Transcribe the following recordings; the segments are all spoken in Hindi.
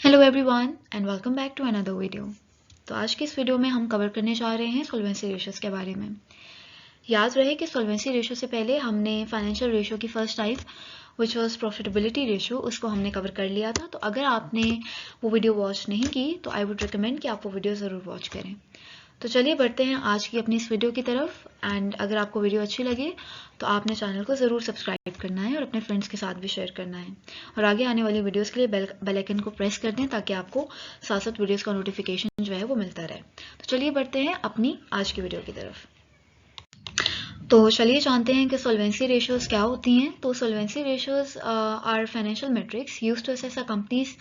Hello everyone and welcome back to another video. तो आज की इस वीडियो में हम कवर करने जा रहे हैं सॉल्वेंसी रेशियोज के बारे में। याद रहे कि सॉल्वेंसी रेशियो से पहले हमने फाइनेंशियल रेशियो की first type which was profitability ratio उसको हमने कवर कर लिया था। तो अगर आपने वो वीडियो वॉच नहीं की तो आई वुड रिकमेंड कि आप वो वीडियो ज़रूर वॉच करें। तो चलिए बढ़ते हैं आज की अपनी इस वीडियो की तरफ। एंड अगर आपको वीडियो अच्छी लगे तो आपने चैनल को ज़रूर सब्सक्राइब करना है और अपने फ्रेंड्स के साथ भी शेयर करना है, और आगे आने वाली वीडियोस के लिए बेल आइकन को प्रेस कर दें ताकि आपको साथ साथ वीडियोस का नोटिफिकेशन जो है वो मिलता रहे। तो चलिए बढ़ते हैं अपनी आज की वीडियो की तरफ। तो चलिए जानते हैं कि सॉल्वेंसी रेशियोज क्या होती हैं। तो solvency ratios are financial metrics used to assess a company's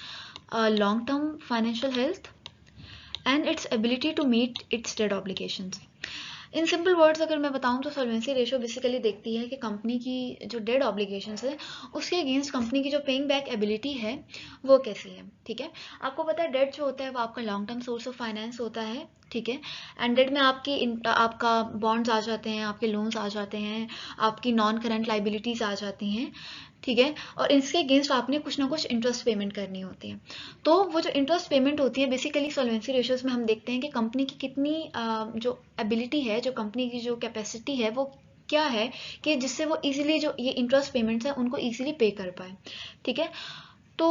long term financial health and its ability to meet its debt obligations. In simple words अगर मैं बताऊं तो सॉल्वेंसी रेशियो बेसिकली देखती है कि कंपनी की जो डेट ऑब्लिगेशंस है उसके अगेंस्ट कंपनी की जो पेइंग बैक एबिलिटी है वो कैसी है। ठीक है, आपको पता है डेट जो होता है वो आपका long term source of finance होता है। ठीक है, एंड डेट में आपका बॉन्ड्स आ जाते हैं, आपके लोन्स आ जाते हैं, आपकी नॉन करंट लाइबिलिटीज आ जाती हैं। ठीक है, और इसके अगेंस्ट आपने कुछ ना कुछ इंटरेस्ट पेमेंट करनी होती है। तो वो जो इंटरेस्ट पेमेंट होती है बेसिकली सॉल्वेंसी रेशियोज में हम देखते हैं कि कंपनी की कितनी जो एबिलिटी है, जो कंपनी की जो कैपेसिटी है वो क्या है कि जिससे वो इजीली जो ये इंटरेस्ट पेमेंट्स है उनको इजीली पे कर पाए। ठीक है, तो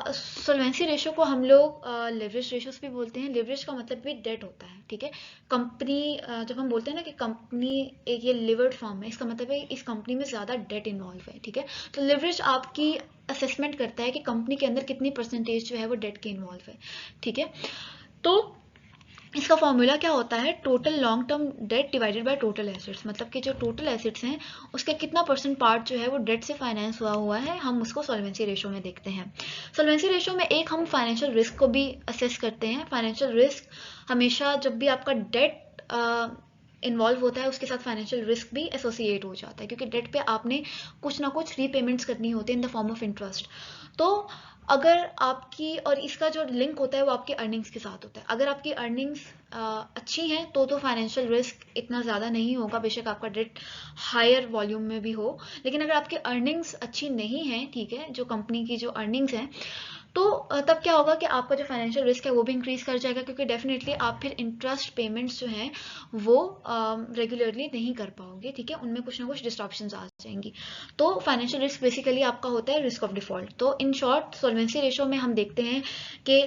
सॉल्वेंसी रेशियो को हम लोग लेवरेज रेशियोज भी बोलते हैं। लेवरेज का मतलब भी डेट होता है। ठीक है, कंपनी जब हम बोलते हैं ना कि कंपनी एक ये लिवर्ड फॉर्म है, इसका मतलब है इस कंपनी में ज़्यादा डेट इन्वॉल्व है। ठीक है, तो लेवरेज आपकी असेसमेंट करता है कि कंपनी के अंदर कितनी परसेंटेज जो है वो डेट के इन्वॉल्व है। ठीक है, तो इसका फॉर्मूला क्या होता है, total long term debt divided by total assets. मतलब कि जो टोटल एसेट्स हैं उसका कितना परसेंट पार्ट जो है वो डेट से फाइनेंस हुआ है, हम उसको सॉल्वेंसी रेशियो में देखते हैं। सॉल्वेंसी रेशियो में एक हम फाइनेंशियल रिस्क को भी असेस करते हैं। फाइनेंशियल रिस्क हमेशा जब भी आपका डेट इन्वॉल्व होता है उसके साथ फाइनेंशियल रिस्क भी एसोसिएट हो जाता है, क्योंकि डेट पे आपने कुछ ना कुछ रीपेमेंट्स करनी होती है इन द फॉर्म ऑफ इंटरेस्ट। तो अगर आपकी, और इसका जो लिंक होता है वो आपकी अर्निंग्स के साथ होता है। अगर आपकी अर्निंग्स अच्छी हैं तो फाइनेंशियल रिस्क इतना ज़्यादा नहीं होगा, बेशक आपका डेट हायर वॉल्यूम में भी हो। लेकिन अगर आपकी अर्निंग्स अच्छी नहीं है, ठीक है, जो कंपनी की जो अर्निंग्स हैं, तो तब क्या होगा कि आपका जो फाइनेंशियल रिस्क है वो भी इंक्रीज कर जाएगा, क्योंकि डेफिनेटली आप फिर इंटरेस्ट पेमेंट्स जो हैं वो रेगुलरली नहीं कर पाओगे। ठीक है, उनमें कुछ ना कुछ डिस्ट्रप्शंस आ जाएंगी। तो फाइनेंशियल रिस्क बेसिकली आपका होता है रिस्क ऑफ डिफॉल्ट। तो इन शॉर्ट सॉल्वेंसी रेशियो में हम देखते हैं कि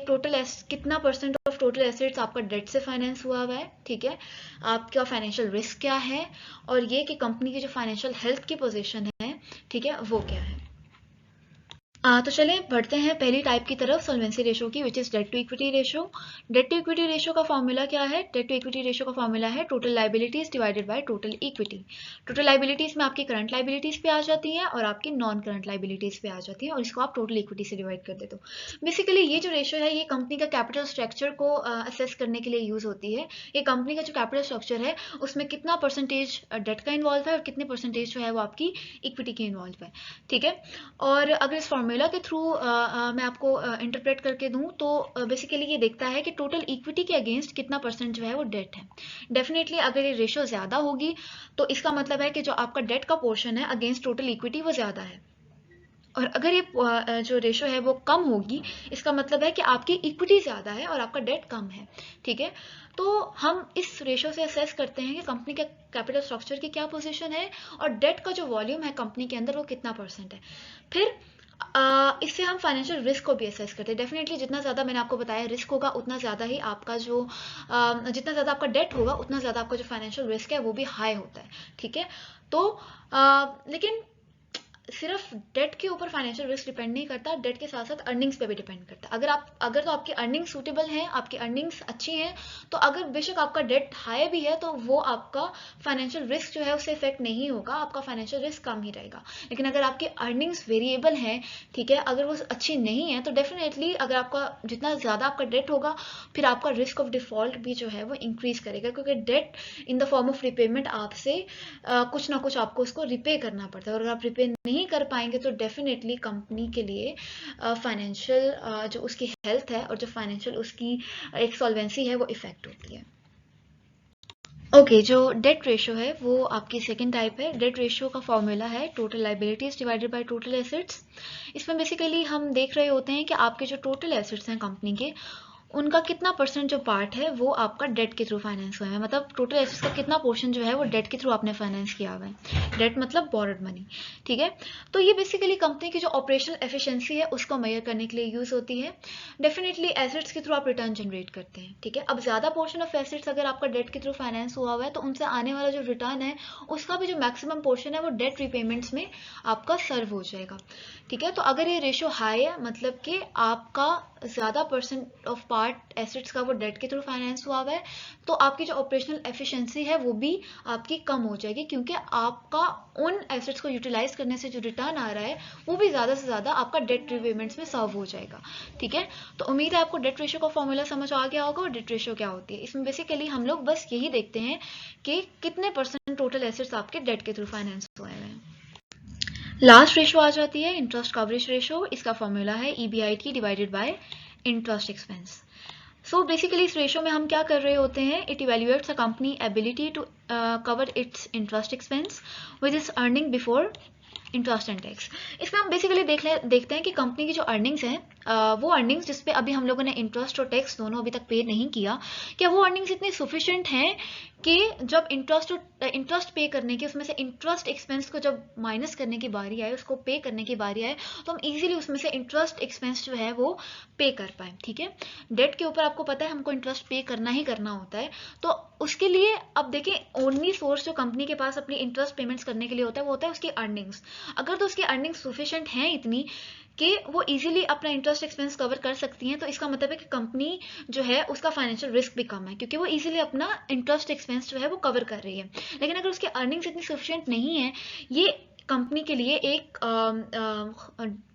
कितना परसेंट ऑफ टोटल एसेट्स आपका डेट से फाइनेंस हुआ है। ठीक है, आपका फाइनेंशियल रिस्क क्या है, और ये कि कंपनी की जो फाइनेंशियल हेल्थ की पोजीशन है, ठीक है, वो क्या है। तो चलें बढ़ते हैं पहली टाइप की तरफ सॉल्वेंसी रेशियो की, which is debt to equity ratio. Debt to equity ratio का फॉर्मूला क्या है, डेट टू इक्विटी रेशियो का फॉर्मूला है total liabilities divided by total equity. Total liabilities में आपकी करंट लाइबिलिटीज पे आ जाती हैं और आपकी नॉन करंट लाइबिलिटीज पे आ जाती हैं, और इसको आप टोटल इक्विटी से डिवाइड कर देते हो। बेसिकली ये जो रेशियो है ये कंपनी का कैपिटल स्ट्रक्चर को असेस करने के लिए यूज होती है। ये कंपनी का जो कैपिटल स्ट्रक्चर है उसमें कितना परसेंटेज डेट का इन्वॉल्व है और कितने परसेंटेज जो है वो आपकी इक्विटी के इन्वॉल्व है। ठीक है, और अगर इस फॉर्मूला के थ्रू मैं आपको इंटरप्रेट करके दूं तो बेसिकली ये देखता है कि टोटल इक्विटी के अगेंस्ट कितना परसेंट जो है वो डेट है। डेफिनेटली अगर ये रेशियो ज़्यादा होगी तो इसका मतलब है कि जो आपका डेट का पोर्शन है अगेंस्ट टोटल इक्विटी वो ज़्यादा है, और अगर ये जो रेशो है वो कम होगी इसका मतलब है कि आपकी इक्विटी ज़्यादा है और आपका डेट कम है। ठीक है, तो हम इस रेशो से असेस करते हैं कि कंपनी के कैपिटल स्ट्रक्चर की क्या पोजीशन है और डेट का जो वॉल्यूम है कंपनी के अंदर वो कितना परसेंट है। फिर इससे हम फाइनेंशियल रिस्क को भी असेस करते हैं। डेफिनेटली जितना ज़्यादा मैंने आपको बताया रिस्क होगा उतना ज़्यादा ही आपका जो जितना ज़्यादा आपका डेट होगा उतना ज़्यादा आपका जो फाइनेंशियल रिस्क है वो भी हाई होता है। ठीक है, तो लेकिन सिर्फ डेट के ऊपर फाइनेंशियल रिस्क डिपेंड नहीं करता, डेट के साथ साथ अर्निंग्स पे भी डिपेंड करता है। अगर तो आपकी अर्निंग्स सूटेबल हैं, आपकी अर्निंग्स अच्छी हैं, तो अगर बेशक आपका डेट हाई भी है तो वो आपका फाइनेंशियल रिस्क जो है उससे इफेक्ट नहीं होगा, आपका फाइनेंशियल रिस्क कम ही रहेगा। लेकिन अगर आपकी अर्निंग्स वेरिएबल हैं, ठीक है, अगर वो अच्छी नहीं है तो डेफिनेटली अगर आपका जितना ज़्यादा आपका डेट होगा फिर आपका रिस्क ऑफ डिफॉल्ट भी जो है वो इंक्रीज करेगा, क्योंकि debt in the form of repayment आपसे कुछ ना कुछ आपको उसको रिपे करना पड़ता है, और अगर आप रिपे नहीं कर पाएंगे तो डेफिनेटली कंपनी के लिए फाइनेंशियल जो उसकी हेल्थ है और जो फाइनेंशियल उसकी एक सॉल्वेंसी है वो इफेक्ट होती है। ओके, जो डेट रेशियो है वो आपकी सेकंड टाइप है। डेट रेशियो का फॉर्मूला है total liabilities divided by total assets. इसमें बेसिकली हम देख रहे होते हैं कि आपके जो टोटल एसेट्स हैं कंपनी के, उनका कितना परसेंट जो पार्ट है वो आपका डेट के थ्रू फाइनेंस हुआ है। मतलब टोटल एसेट्स का कितना पोर्शन जो है वो डेट के थ्रू आपने फाइनेंस किया हुआ है। डेट मतलब बोरोड मनी, ठीक है। तो ये बेसिकली कंपनी की जो ऑपरेशनल एफिशिएंसी है उसको मेजर करने के लिए यूज होती है। डेफिनेटली एसेट्स के थ्रू आप रिटर्न जनरेट करते हैं, ठीक है। अब ज्यादा पोर्शन ऑफ एसेट्स अगर आपका डेट के थ्रू फाइनेंस हुआ हुआ है तो उनसे आने वाला जो रिटर्न है उसका भी जो मैक्सिमम पोर्शन है वो डेट रिपेमेंट्स में आपका सर्व हो जाएगा, ठीक है। तो अगर ये रेशियो हाई है, मतलब कि आपका ज़्यादा परसेंट ऑफ पार्ट एसेट्स का वो डेट के थ्रू फाइनेंस हुआ हुआ है, तो आपकी जो ऑपरेशनल एफिशिएंसी है वो भी आपकी कम हो जाएगी, क्योंकि आपका उन एसेट्स को यूटिलाइज करने से जो रिटर्न आ रहा है वो भी ज़्यादा से ज़्यादा आपका डेट रिपेमेंट्स में सर्व हो जाएगा, ठीक है। तो उम्मीद है आपको डेट रेशियो का फॉर्मूला समझ आ गया होगा। और डेट रेशियो क्या होती है, इसमें बेसिकली हम लोग बस यही देखते हैं कि कितने परसेंट टोटल एसेट्स आपके डेट के थ्रू फाइनेंस हुए हैं। लास्ट रेशो आ जाती है इंटरेस्ट कवरेज रेशो। इसका फॉर्मूला है EBIT divided by interest expense. So basically इस रेशो में हम क्या कर रहे होते हैं, it evaluates a company ability to cover its interest expense with its earning before interest and tax. इसमें हम बेसिकली देखते हैं कि कंपनी की जो अर्निंग्स हैं, वो अर्निंग्स जिसपे अभी हम लोगों ने इंटरेस्ट और टैक्स दोनों अभी तक पे नहीं किया, क्या वो अर्निंग्स इतनी सफिशिएंट हैं कि जब इंटरेस्ट पे करने की, उसमें से इंटरेस्ट एक्सपेंस को जब माइनस करने की बारी आए, उसको पे करने की बारी आए, तो हम इजीली उसमें से इंटरेस्ट एक्सपेंस जो है वो पे कर पाए, ठीक है। डेट के ऊपर आपको पता है हमको इंटरेस्ट पे करना ही करना होता है, तो उसके लिए अब देखें ओनली सोर्स जो कंपनी के पास अपनी इंटरेस्ट पेमेंट्स करने के लिए होता है वो होता है उसकी अर्निंग्स। अगर तो उसकी अर्निंग्स सफिशिएंट हैं इतनी कि वो इजीली अपना इंटरेस्ट एक्सपेंस कवर कर सकती हैं, तो इसका मतलब है कि कंपनी जो है उसका फाइनेंशियल रिस्क भी कम है, क्योंकि वो इजीली अपना इंटरेस्ट एक्सपेंस जो है वो कवर कर रही है। लेकिन अगर उसकी अर्निंग्स इतनी सफिशिएंट नहीं है, ये कंपनी के लिए एक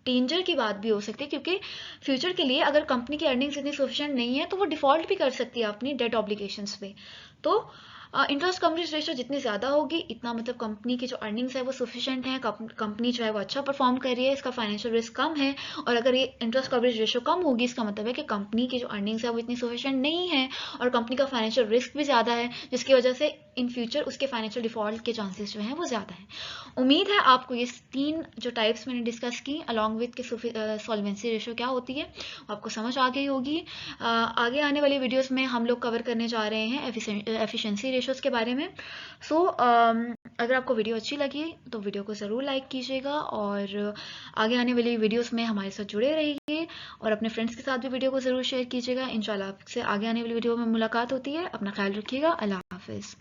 डेंजर की बात भी हो सकती है, क्योंकि फ्यूचर के लिए अगर कंपनी की अर्निंग्स इतनी सफिशिएंट नहीं है तो वो डिफॉल्ट भी कर सकती है अपनी डेट ऑब्लिगेशंस पे। तो इंटरेस्ट कवरेज रेशियो जितनी ज़्यादा होगी, इतना मतलब कंपनी की जो अर्निंग्स है वो सफिशिएंट है, कंपनी जो है वो अच्छा परफॉर्म कर रही है, इसका फाइनेंशियल रिस्क कम है। और अगर ये इंटरेस्ट कवरेज रेशियो कम होगी, इसका मतलब है कि कंपनी की जो अर्निंग्स है वो इतनी सफिशिएंट नहीं है और कंपनी का फाइनेंशियल रिस्क भी ज़्यादा है, जिसकी वजह से इन फ्यूचर उसके फाइनेंशियल डिफॉल्ट के चांसेस जो हैं वो ज़्यादा है। उम्मीद है आपको ये 3 जो टाइप्स मैंने डिस्कस की अलॉन्ग विद के सॉल्वेंसी रेशियो क्या होती है आपको समझ आ गई होगी। आगे आने वाली वीडियोस में हम लोग कवर करने जा रहे हैं एफिशिएंसी रेशियोज के बारे में। सो अगर आपको वीडियो अच्छी लगी तो वीडियो को ज़रूर लाइक कीजिएगा और आगे आने वाली वीडियोस में हमारे साथ जुड़े रहिए और अपने फ्रेंड्स के साथ भी वीडियो को ज़रूर शेयर कीजिएगा। इंशाल्लाह आपसे आगे आने वाली वीडियो में मुलाकात होती है। अपना ख्याल रखिएगा। अल्लाह हाफिज़।